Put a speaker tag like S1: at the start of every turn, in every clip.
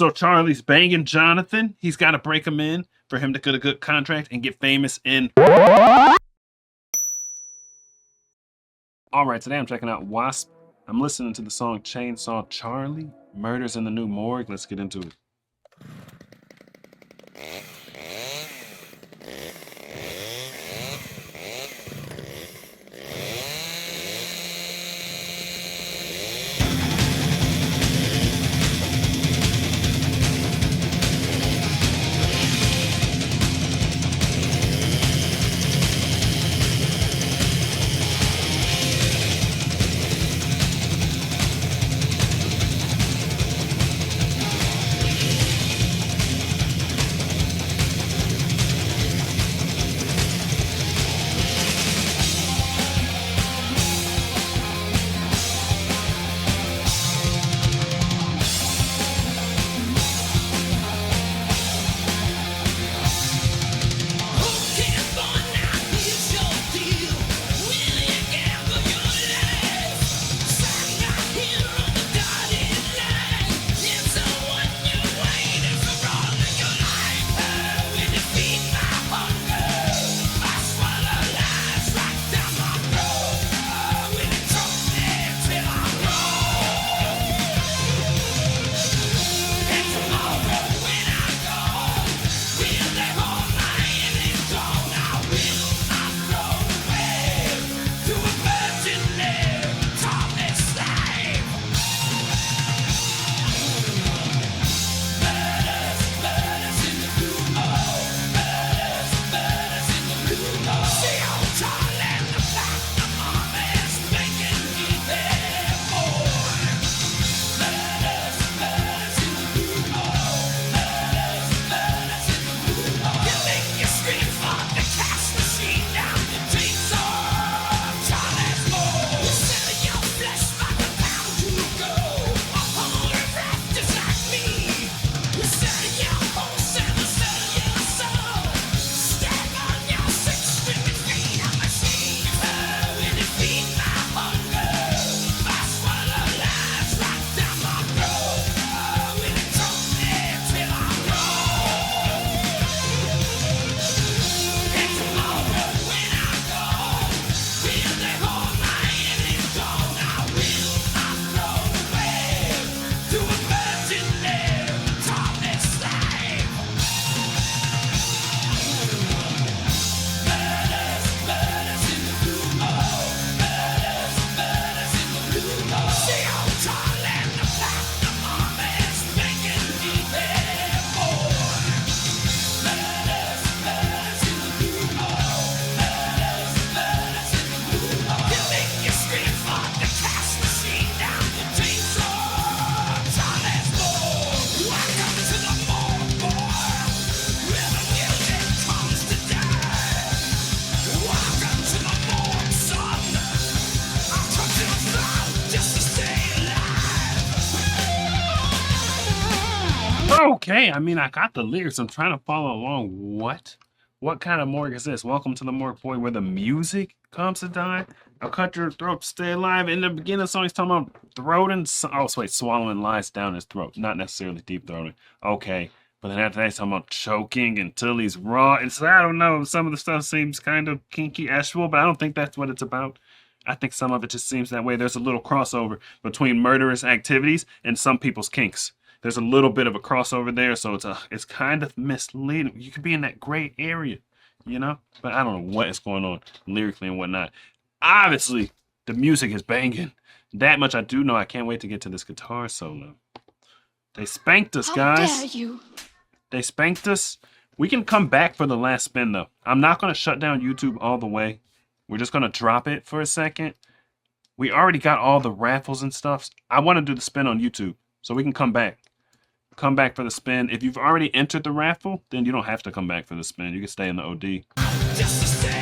S1: So Charlie's banging Jonathan. He's got to break him in for him to get a good contract and get famous in. All right, today I'm checking out Wasp. I'm listening to the song Chainsaw Charlie. Murders in the New Morgue. Let's get into it. Okay, I mean, I got the lyrics. I'm trying to follow along. What kind of morgue is this? Welcome to the morgue, boy, where the music comes to die. I'll cut your throat to stay alive. In the beginning of the song, he's talking about throating. Oh, wait, swallowing lies down his throat. Not necessarily deep throating. Okay, but then after that, he's talking about choking until he's raw. It's, I don't know, some of the stuff seems kind of kinky-ashable, but I don't think that's what it's about. I think some of it just seems that way. There's a little crossover between murderous activities and some people's kinks. There's a little bit of a crossover there, so it's kind of misleading. You could be in that gray area, you know? But I don't know what is going on lyrically and whatnot. Obviously, the music is banging. That much I do know. I can't wait to get to this guitar solo. They spanked us, guys.
S2: How dare you?
S1: They spanked us. We can come back for the last spin, though. I'm not going to shut down YouTube all the way. We're just going to drop it for a second. We already got all the raffles and stuff. I want to do the spin on YouTube, so we can come back. Come back for the spin. If you've already entered the raffle, then you don't have to come back for the spin. You can stay in the OD.
S3: Just to stay alive.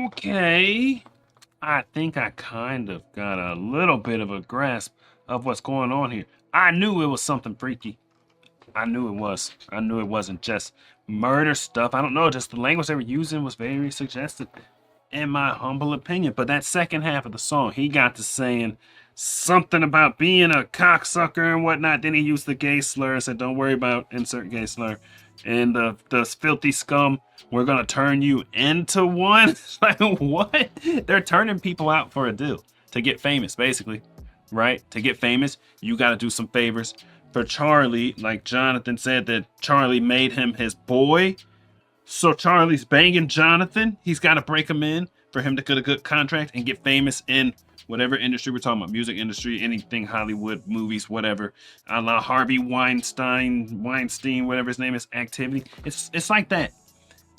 S1: Okay. I think I kind of got a little bit of a grasp of what's going on here. I knew it was something freaky. I knew it was. I knew it wasn't just murder stuff. I don't know, just the language they were using was very suggestive, in my humble opinion. But that second half of the song, he got to saying something about being a cocksucker and whatnot. Then he used the gay slur and said, "Don't worry about insert gay slur." And the filthy scum, we're gonna turn you into one. Like what? They're turning people out for a deal to get famous, basically, right? To get famous, you got to do some favors for Charlie. Like Jonathan said that Charlie made him his boy. So Charlie's banging Jonathan. He's got to break him in for him to get a good contract and get famous in whatever industry we're talking about, music industry, anything, Hollywood, movies, whatever. A la Harvey Weinstein, whatever his name is, activity. It's like that.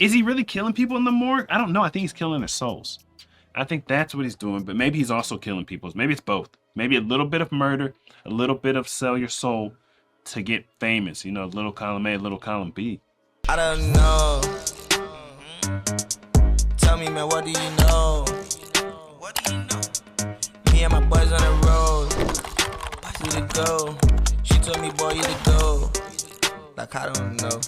S1: Is he really killing people in the morgue? I don't know. I think he's killing their souls. I think that's what he's doing, but maybe he's also killing people. Maybe it's both. Maybe a little bit of murder, a little bit of sell your soul to get famous. You know, little column A, little column B.
S2: I don't know. Tell me, man, what do you know? What do you know? Me and my boys on the road. We to go. She told me, boy, you to go. Like, I don't know.